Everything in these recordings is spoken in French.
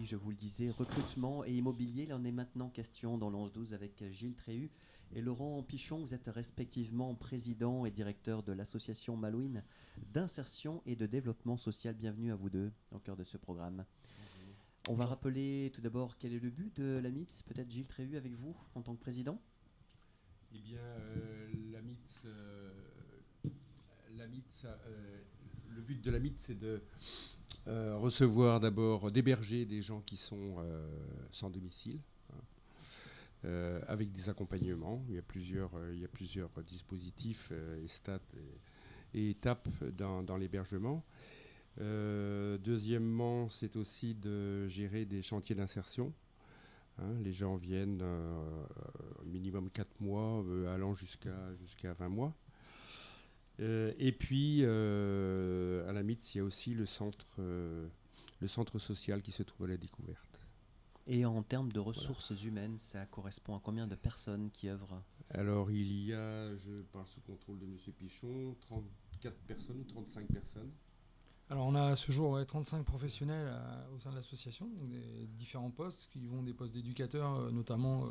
oui, je vous le disais, recrutement et immobilier, il en est maintenant question dans l'11-12 avec Gilles Tréhu et Laurent Pichon. Vous êtes respectivement président et directeur de l'association Malouine d'insertion et de développement social. Bienvenue à vous deux au cœur de ce programme. On va rappeler tout d'abord quel est le but de l'AMITS, peut-être Gilles Tréhu avec vous en tant que président. Eh bien, l'AMITS, le but de l'AMITS, c'est de recevoir d'abord, d'héberger des gens qui sont sans domicile, avec des accompagnements. Il y a plusieurs dispositifs et stats et étapes dans l'hébergement. Deuxièmement, c'est aussi de gérer des chantiers d'insertion. Les gens viennent minimum 4 mois, allant jusqu'à 20 mois. Et puis, à la MITS, il y a aussi le centre social qui se trouve à la découverte. Et en termes de ressources humaines, ça correspond à combien de personnes qui œuvrent ? Alors, il y a, je parle sous contrôle de M. Pichon, 34 personnes ou 35 personnes. Alors on a à ce jour 35 professionnels au sein de l'association, donc des différents postes qui vont des postes d'éducateurs, notamment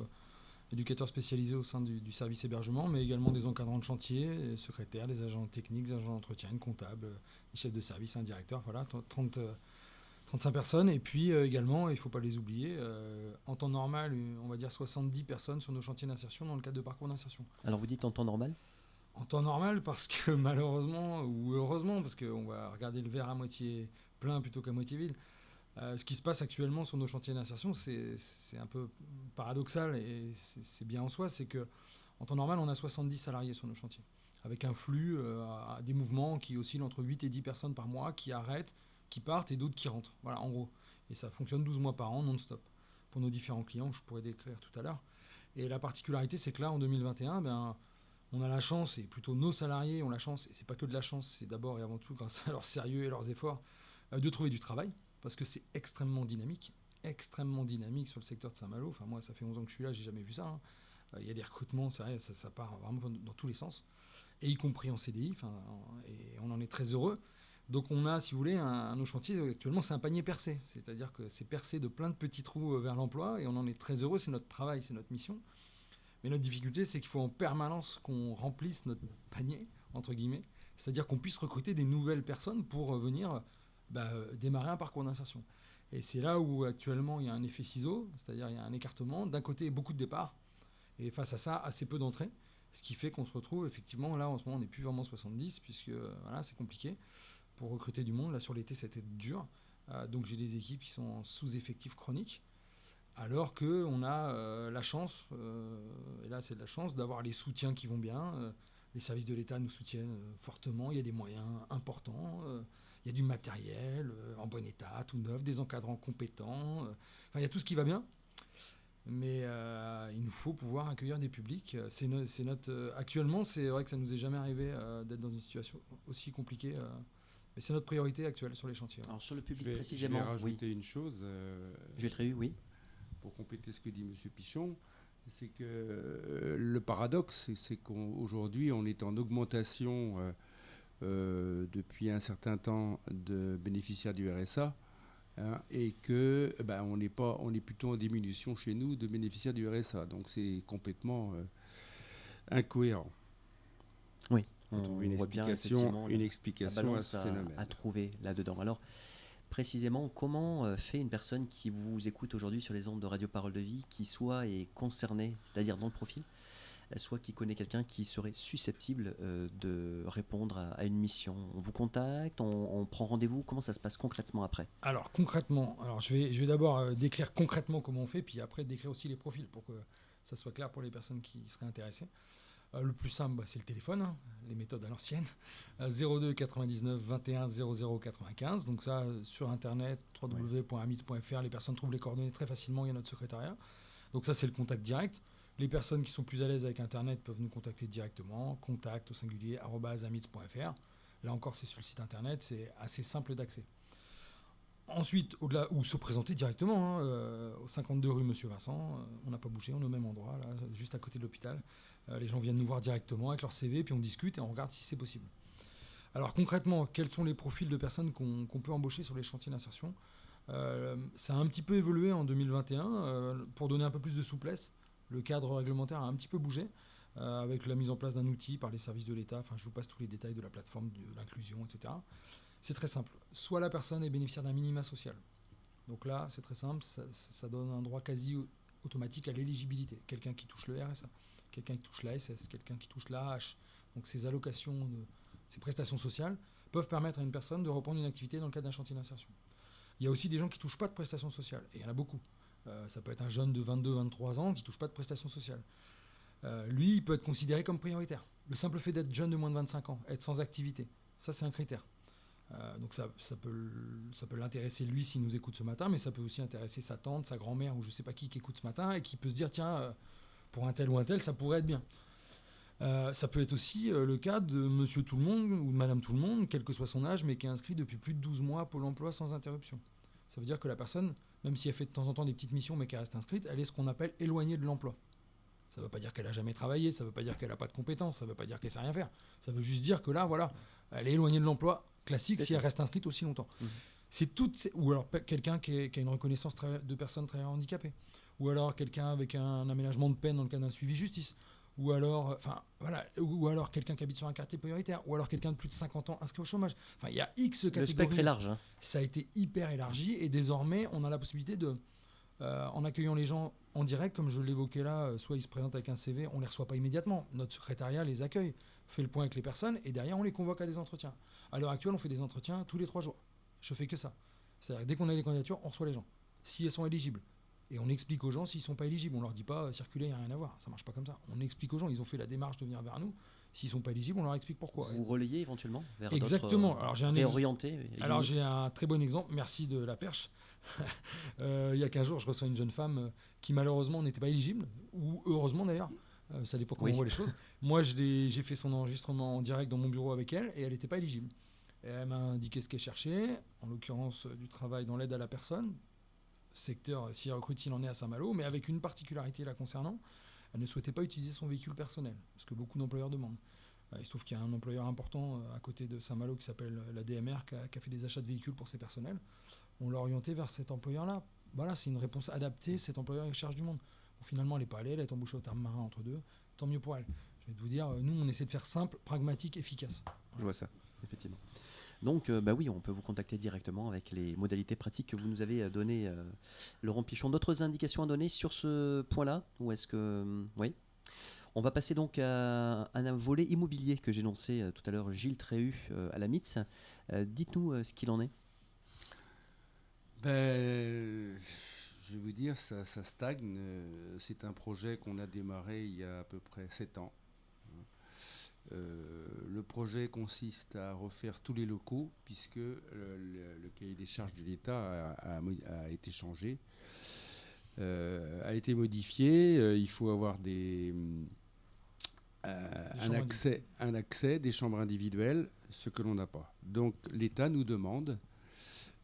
éducateurs spécialisés au sein du service hébergement, mais également des encadrants de chantier, des secrétaires, des agents techniques, des agents d'entretien, une comptable, des chefs de service, un directeur, voilà, 35 personnes. Et puis également, il ne faut pas les oublier, en temps normal, on va dire 70 personnes sur nos chantiers d'insertion dans le cadre de parcours d'insertion. Alors vous dites en temps normal ? En temps normal, parce que malheureusement, ou heureusement, parce qu'on va regarder le verre à moitié plein plutôt qu'à moitié vide, ce qui se passe actuellement sur nos chantiers d'insertion, c'est un peu paradoxal et c'est bien en soi, c'est qu'en temps normal, on a 70 salariés sur nos chantiers, avec un flux, des mouvements qui oscillent entre 8 et 10 personnes par mois, qui arrêtent, qui partent et d'autres qui rentrent. Voilà, en gros. Et ça fonctionne 12 mois par an, non-stop, pour nos différents clients, que je pourrais décrire tout à l'heure. Et la particularité, c'est que là, en 2021, on a la chance, et plutôt nos salariés ont la chance, et c'est pas que de la chance, c'est d'abord et avant tout grâce à leur sérieux et leurs efforts, de trouver du travail, parce que c'est extrêmement dynamique sur le secteur de Saint-Malo. Enfin, moi, ça fait 11 ans que je suis là, j'ai jamais vu ça. Il y a des recrutements, c'est vrai, ça part vraiment dans tous les sens, et y compris en CDI, et on en est très heureux. Donc on a, si vous voulez, nos chantiers, actuellement, c'est un panier percé, c'est-à-dire que c'est percé de plein de petits trous vers l'emploi, et on en est très heureux, c'est notre travail, c'est notre mission. Mais notre difficulté, c'est qu'il faut en permanence qu'on remplisse notre panier, entre guillemets, c'est-à-dire qu'on puisse recruter des nouvelles personnes pour venir démarrer un parcours d'insertion. Et c'est là où actuellement il y a un effet ciseau, c'est-à-dire il y a un écartement. D'un côté, beaucoup de départs, et face à ça, assez peu d'entrées, ce qui fait qu'on se retrouve effectivement, là en ce moment, on n'est plus vraiment 70, puisque voilà, c'est compliqué pour recruter du monde. Là, sur l'été, c'était dur. Donc j'ai des équipes qui sont en sous-effectif chronique. Alors qu'on a la chance, et là c'est de la chance, d'avoir les soutiens qui vont bien. Les services de l'État nous soutiennent fortement, il y a des moyens importants, il y a du matériel en bon état, tout neuf, des encadrants compétents, il y a tout ce qui va bien. Mais il nous faut pouvoir accueillir des publics. Actuellement, c'est vrai que ça ne nous est jamais arrivé d'être dans une situation aussi compliquée. Mais c'est notre priorité actuelle sur les chantiers. Alors sur le public précisément, je vais rajouter une chose. J'ai très eu, oui. Pour compléter ce que dit M. Pichon, c'est que le paradoxe, c'est qu'aujourd'hui, on est en augmentation depuis un certain temps de bénéficiaires du RSA, et que on est plutôt en diminution chez nous de bénéficiaires du RSA. Donc c'est complètement incohérent. Oui, on trouve une explication à ce phénomène. À trouver là-dedans. Alors, précisément, comment fait une personne qui vous écoute aujourd'hui sur les ondes de Radio Parole de Vie, qui soit est concernée, c'est-à-dire dans le profil, soit qui connaît quelqu'un qui serait susceptible de répondre à une mission? On vous contacte, on prend rendez-vous, comment ça se passe concrètement après? Alors concrètement, je vais d'abord décrire concrètement comment on fait, puis après décrire aussi les profils pour que ça soit clair pour les personnes qui seraient intéressées. Le plus simple, c'est le téléphone, les méthodes à l'ancienne, 02 99 21 00 95. Donc ça, sur Internet, www.amits.fr, les personnes trouvent les coordonnées très facilement, il y a notre secrétariat. Donc ça, c'est le contact direct. Les personnes qui sont plus à l'aise avec Internet peuvent nous contacter directement, contact au singulier, @amits.fr. Là encore, c'est sur le site Internet, c'est assez simple d'accès. Ensuite, au-delà, ou se présenter directement, au 52 rue Monsieur Vincent, on n'a pas bougé, on est au même endroit, là, juste à côté de l'hôpital. Les gens viennent nous voir directement avec leur CV, puis on discute et on regarde si c'est possible. Alors concrètement, quels sont les profils de personnes qu'on peut embaucher sur les chantiers d'insertion ? Ça a un petit peu évolué en 2021 pour donner un peu plus de souplesse. Le cadre réglementaire a un petit peu bougé avec la mise en place d'un outil par les services de l'État. Enfin, je vous passe tous les détails de la plateforme de l'inclusion, etc. C'est très simple. Soit la personne est bénéficiaire d'un minima social. Donc là, c'est très simple, ça donne un droit quasi automatique à l'éligibilité. Quelqu'un qui touche le RSA, quelqu'un qui touche l'ASS, quelqu'un qui touche l'AH. Donc ces allocations, ces prestations sociales peuvent permettre à une personne de reprendre une activité dans le cadre d'un chantier d'insertion. Il y a aussi des gens qui ne touchent pas de prestations sociales, et il y en a beaucoup. Ça peut être un jeune de 22-23 ans qui ne touche pas de prestations sociales. Lui, il peut être considéré comme prioritaire. Le simple fait d'être jeune de moins de 25 ans, être sans activité, ça c'est un critère. Donc ça peut l'intéresser lui s'il nous écoute ce matin, mais ça peut aussi intéresser sa tante, sa grand-mère ou je ne sais pas qui écoute ce matin et qui peut se dire tiens, pour un tel ou un tel, ça pourrait être bien. Ça peut être aussi le cas de monsieur tout le monde ou de madame tout le monde, quel que soit son âge, mais qui est inscrit depuis plus de 12 mois à Pôle emploi sans interruption. Ça veut dire que la personne, même si elle fait de temps en temps des petites missions mais qu'elle reste inscrite, elle est ce qu'on appelle éloignée de l'emploi. Ça ne veut pas dire qu'elle n'a jamais travaillé, ça ne veut pas dire qu'elle n'a pas de compétences, ça ne veut pas dire qu'elle ne sait rien faire. Ça veut juste dire que là, voilà, elle est éloignée de l'emploi classique si elle reste inscrite aussi longtemps. C'est ou alors quelqu'un qui a une reconnaissance de personnes très handicapées, ou alors quelqu'un avec un aménagement de peine dans le cadre d'un suivi justice, ou alors, ou alors quelqu'un qui habite sur un quartier prioritaire, ou alors quelqu'un de plus de 50 ans inscrit au chômage. Enfin, il y a X catégories. Le spectre est large. Ça a été hyper élargi et désormais, on a la possibilité de, en accueillant les gens en direct, comme je l'évoquais là, soit ils se présentent avec un CV, on ne les reçoit pas immédiatement. Notre secrétariat les accueille, fait le point avec les personnes et derrière, on les convoque à des entretiens. À l'heure actuelle, on fait des entretiens tous les 3 jours. Je fais que ça. C'est-à-dire que dès qu'on a des candidatures, on reçoit les gens, si elles sont éligibles. Et on explique aux gens s'ils ne sont pas éligibles. On ne leur dit pas circuler, il n'y a rien à voir. Ça ne marche pas comme ça. On explique aux gens, ils ont fait la démarche de venir vers nous. S'ils ne sont pas éligibles, on leur explique pourquoi. Vous relayez éventuellement vers exactement. Alors, Alors j'ai un très bon exemple. Merci de la perche. Il y a 15 jours, je reçois une jeune femme qui malheureusement n'était pas éligible, ou heureusement d'ailleurs. Ça dépend comment on voit les choses. Moi, j'ai fait son enregistrement en direct dans mon bureau avec elle et elle n'était pas éligible. Et elle m'a indiqué ce qu'elle cherchait, en l'occurrence du travail dans l'aide à la personne, secteur s'il recrute s'il en est à Saint-Malo, mais avec une particularité la concernant, elle ne souhaitait pas utiliser son véhicule personnel, ce que beaucoup d'employeurs demandent. Il se trouve qu'il y a un employeur important à côté de Saint-Malo qui s'appelle la DMR, qui a fait des achats de véhicules pour ses personnels. On l'a orienté vers cet employeur-là. Voilà, c'est une réponse adaptée, cet employeur il cherche du monde. Bon, finalement, elle n'est pas allée, elle est embauchée au terme marin entre deux, tant mieux pour elle. Je vais te vous dire, nous, on essaie de faire simple, pragmatique, efficace. Voilà. Je vois ça, effectivement. Donc, oui, on peut vous contacter directement avec les modalités pratiques que vous nous avez données, Laurent Pichon. D'autres indications à donner sur ce point-là? Ou est-ce que... oui. On va passer donc à un volet immobilier que j'ai lancé tout à l'heure, Gilles Tréhu à la MITS. Dites-nous ce qu'il en est. Je vais vous dire, ça stagne. C'est un projet qu'on a démarré il y a à peu près 7 ans. Le projet consiste à refaire tous les locaux puisque le cahier des charges de l'État a été changé, a été modifié. Il faut avoir un accès, des chambres individuelles, ce que l'on n'a pas. Donc l'État nous demande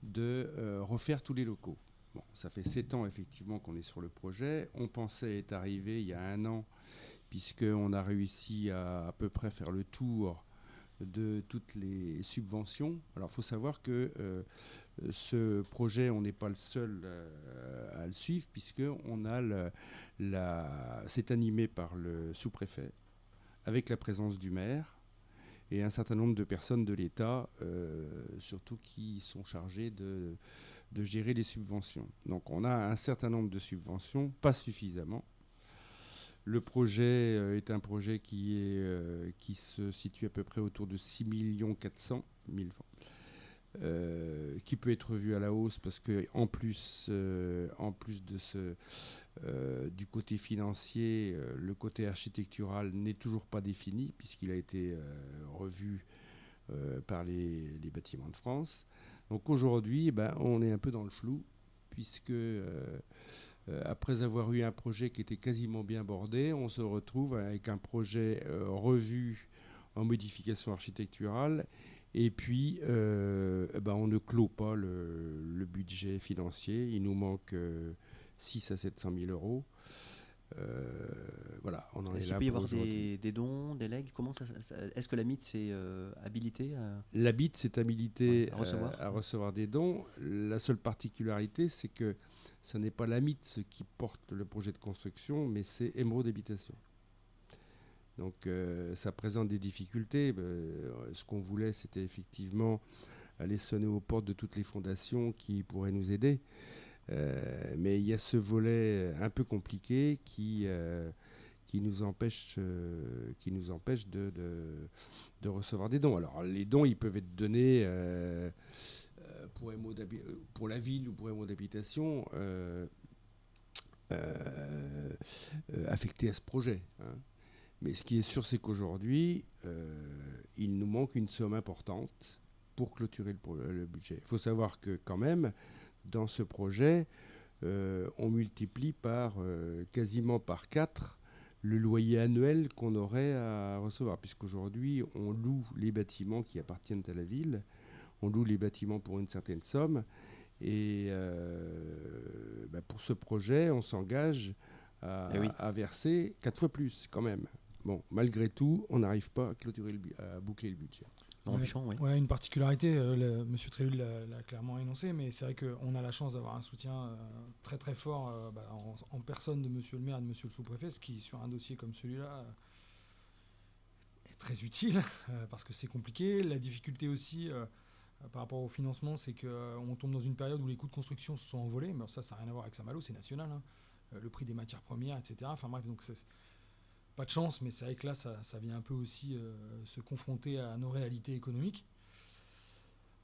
de refaire tous les locaux. Bon, ça fait 7 ans effectivement qu'on est sur le projet. On pensait être arrivé il y a 1 an puisqu'on a réussi à peu près faire le tour de toutes les subventions. Alors, il faut savoir que ce projet, on n'est pas le seul à le suivre, puisqu'on a c'est animé par le sous-préfet, avec la présence du maire et un certain nombre de personnes de l'État, surtout qui sont chargées de gérer les subventions. Donc, on a un certain nombre de subventions, pas suffisamment. Le projet est un projet qui se situe à peu près autour de 6 400 000 francs, qui peut être revu à la hausse parce qu'en plus de du côté financier, le côté architectural n'est toujours pas défini puisqu'il a été revu par les Bâtiments de France. Donc aujourd'hui, on est un peu dans le flou puisque... après avoir eu un projet qui était quasiment bien bordé, on se retrouve avec un projet revu en modification architecturale et puis on ne clôt pas le budget financier. Il nous manque 6 à 700 000 euros. Voilà, on en Est-ce est qu'il là peut y pour avoir aujourd'hui. des dons, des legs? Comment est-ce que la MIT est habilité à, La BIT s'est habilitée à recevoir? à recevoir des dons. La seule particularité, c'est que ce n'est pas la MIT qui porte le projet de construction, mais c'est Emeraude Habitation. Donc ça présente des difficultés. Ce qu'on voulait, c'était effectivement aller sonner aux portes de toutes les fondations qui pourraient nous aider. Mais il y a ce volet un peu compliqué qui nous empêche de recevoir des dons. Alors les dons, ils peuvent être donnés pour la ville ou pour un mot d'habitation affectés à ce projet. Hein. Mais ce qui est sûr, c'est qu'aujourd'hui, il nous manque une somme importante pour clôturer le budget. Il faut savoir que quand même, dans ce projet, on multiplie quasiment par 4 le loyer annuel qu'on aurait à recevoir, puisqu'aujourd'hui, on loue les bâtiments qui appartiennent à la ville, on loue les bâtiments pour une certaine somme, et pour ce projet, on s'engage à verser 4 fois plus quand même. Bon, malgré tout, on n'arrive pas à boucler le budget. Ouais, une particularité, M. Tréhul l'a clairement énoncé, mais c'est vrai qu'on a la chance d'avoir un soutien très très fort en personne de M. le maire et de M. le sous-préfet, ce qui, sur un dossier comme celui-là, est très utile, parce que c'est compliqué. La difficulté aussi, par rapport au financement, c'est qu'on tombe dans une période où les coûts de construction se sont envolés, mais ça n'a rien à voir avec Saint-Malo, c'est national, hein. Le prix des matières premières, etc. Enfin bref, donc c'est pas de chance, mais c'est vrai que là, ça vient un peu aussi se confronter à nos réalités économiques.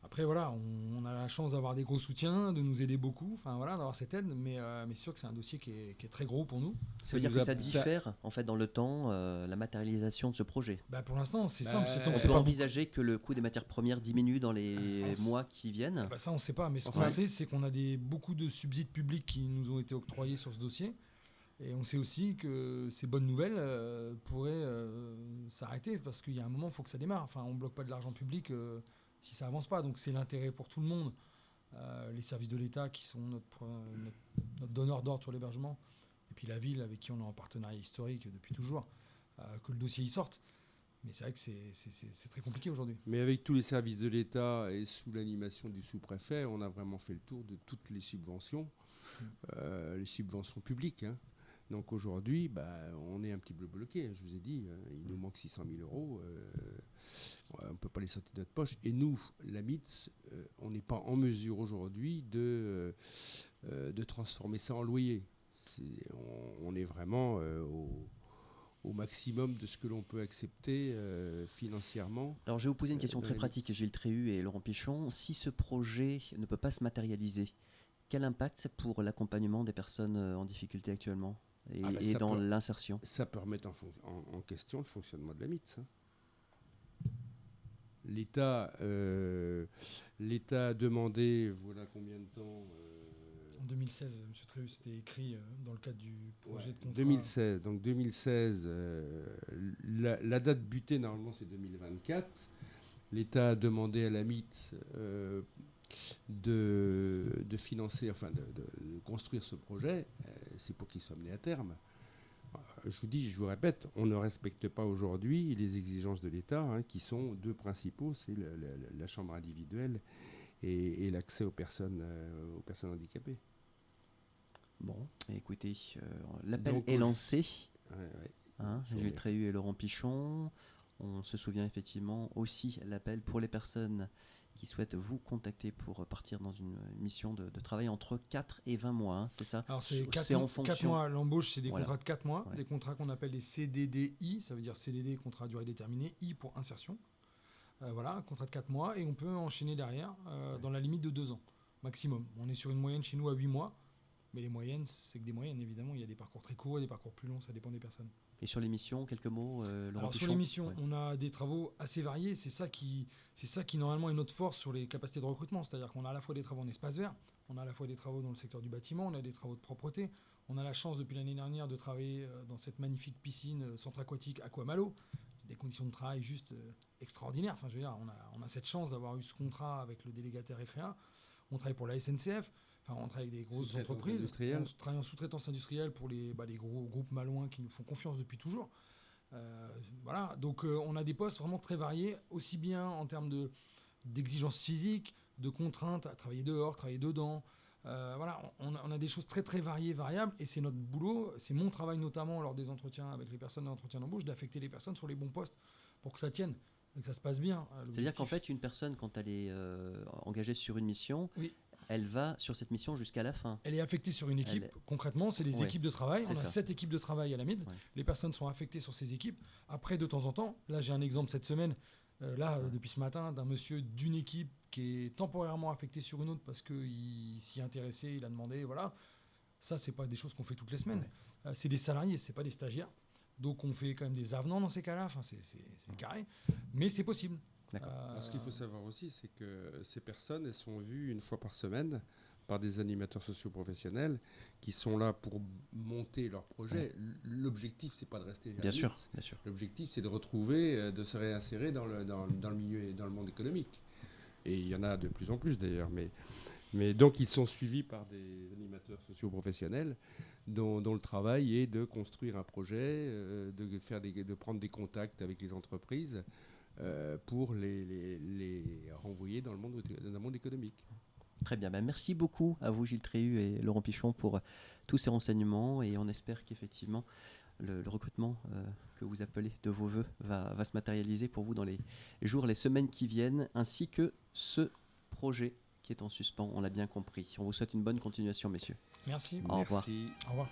Après, voilà, on a la chance d'avoir des gros soutiens, de nous aider beaucoup, enfin voilà, d'avoir cette aide, mais c'est sûr que c'est un dossier qui est très gros pour nous. Ça veut dire que ça diffère en fait dans le temps, la matérialisation de ce projet. Pour l'instant, c'est simple. On peut envisager que le coût des matières premières diminue dans les mois qui viennent. Ça, on ne sait pas, mais ce qu'on sait, c'est qu'on a beaucoup de subsides publics qui nous ont été octroyés sur ce dossier. Et on sait aussi que ces bonnes nouvelles pourraient s'arrêter, parce qu'il y a un moment, il faut que ça démarre. Enfin, on ne bloque pas de l'argent public si ça avance pas. Donc c'est l'intérêt pour tout le monde. Les services de l'État qui sont notre donneur d'ordre sur l'hébergement, et puis la ville avec qui on est en partenariat historique depuis toujours, que le dossier y sorte. Mais c'est vrai que c'est très compliqué aujourd'hui. Mais avec tous les services de l'État et sous l'animation du sous-préfet, on a vraiment fait le tour de toutes les subventions publiques. Hein. Donc aujourd'hui, on est un petit peu bloqué. Je vous ai dit, il nous manque 600 000 euros. On ne peut pas les sortir de notre poche. Et nous, la MITS, on n'est pas en mesure aujourd'hui de transformer ça en loyer. On est vraiment au maximum de ce que l'on peut accepter financièrement. Alors je vais vous poser une question très pratique, Gilles Tréhul et Laurent Pichon. Si ce projet ne peut pas se matérialiser, quel impact c'est pour l'accompagnement des personnes en difficulté actuellement et dans l'insertion? Ça peut remettre en question le fonctionnement de la MITS. Hein. L'État a demandé, voilà combien de temps en 2016, M. Tréhul, c'était écrit dans le cadre du projet de contrat. 2016. Donc 2016, la date butée, normalement, c'est 2024. L'État a demandé à la MITS de financer, enfin de construire ce projet. C'est pour qu'il soit mené à terme. Je vous répète, on ne respecte pas aujourd'hui les exigences de l'État, hein, qui sont deux principaux, c'est la chambre individuelle et l'accès aux personnes handicapées. Bon, écoutez, l'appel est lancé. Gilles Tréhul et Laurent Pichon. On se souvient effectivement aussi l'appel pour les personnes qui souhaitent vous contacter pour partir dans une mission de travail entre 4 et 20 mois, hein, c'est ça? Alors c'est 4 mois, l'embauche c'est des contrats de 4 mois, des contrats qu'on appelle les CDDI, ça veut dire CDD, contrat à durée déterminée, I pour insertion. Contrat de 4 mois, et on peut enchaîner derrière dans la limite de 2 ans, maximum. On est sur une moyenne chez nous à 8 mois, mais les moyennes, c'est que des moyennes évidemment, il y a des parcours très courts et des parcours plus longs, ça dépend des personnes. Et sur les missions, quelques mots, Laurent Alors Pichon? sur les missions, on a des travaux assez variés. C'est ça qui normalement est notre force sur les capacités de recrutement. C'est-à-dire qu'on a à la fois des travaux en espace vert, on a à la fois des travaux dans le secteur du bâtiment, on a des travaux de propreté. On a la chance depuis l'année dernière de travailler dans cette magnifique piscine centre aquatique Aquamalo. Des conditions de travail juste extraordinaires. Enfin, je veux dire, on a cette chance d'avoir eu ce contrat avec le délégataire Ecrea. On travaille pour la SNCF. Enfin, on travaille avec des grosses Sous-traitance entreprises. industrielle. On travaille en sous-traitance industrielle pour les gros groupes malouins qui nous font confiance depuis toujours. Voilà. Donc, on a des postes vraiment très variés, aussi bien en termes d'exigences physiques, de contraintes à travailler dehors, travailler dedans. Voilà, on a des choses très très variées, variables, et c'est notre boulot, c'est mon travail notamment lors des entretiens avec les personnes d'entretien d'embauche, d'affecter les personnes sur les bons postes pour que ça tienne et que ça se passe bien. C'est-à-dire qu'en fait, une personne, quand elle est engagée sur une mission, Oui. elle va sur cette mission jusqu'à la fin. Elle est affectée sur une équipe. Concrètement, c'est des Ouais, équipes de travail. On a ça. 7 équipes de travail à la MIDS. Ouais. Les personnes sont affectées sur ces équipes. Après, de temps en temps, là, j'ai un exemple cette semaine, depuis ce matin, d'un monsieur d'une équipe qui est temporairement affecté sur une autre parce qu'il s'y intéressait, il a demandé, voilà. Ça, c'est pas des choses qu'on fait toutes les semaines. C'est des salariés, c'est pas des stagiaires. Donc, on fait quand même des avenants dans ces cas-là. Enfin, c'est carré. Mais c'est possible. Alors, ce qu'il faut savoir aussi, c'est que ces personnes, elles sont vues une fois par semaine par des animateurs socioprofessionnels qui sont là pour monter leur projet. L'objectif, c'est pas de rester à la Bien sûr, limite. bien sûr. L'objectif, c'est de retrouver, de se réinsérer dans le milieu et dans le monde économique. Et il y en a de plus en plus d'ailleurs. Mais donc, ils sont suivis par des animateurs socioprofessionnels dont le travail est de construire un projet, de prendre des contacts avec les entreprises pour les renvoyer dans le monde économique. Très bien. Merci beaucoup à vous, Gilles Tréhu et Laurent Pichon, pour tous ces renseignements. Et on espère qu'effectivement, le recrutement que vous appelez de vos voeux va se matérialiser pour vous dans les jours, les semaines qui viennent, ainsi que ce projet qui est en suspens. On l'a bien compris. On vous souhaite une bonne continuation, messieurs. Merci. Au revoir. Merci. Au revoir.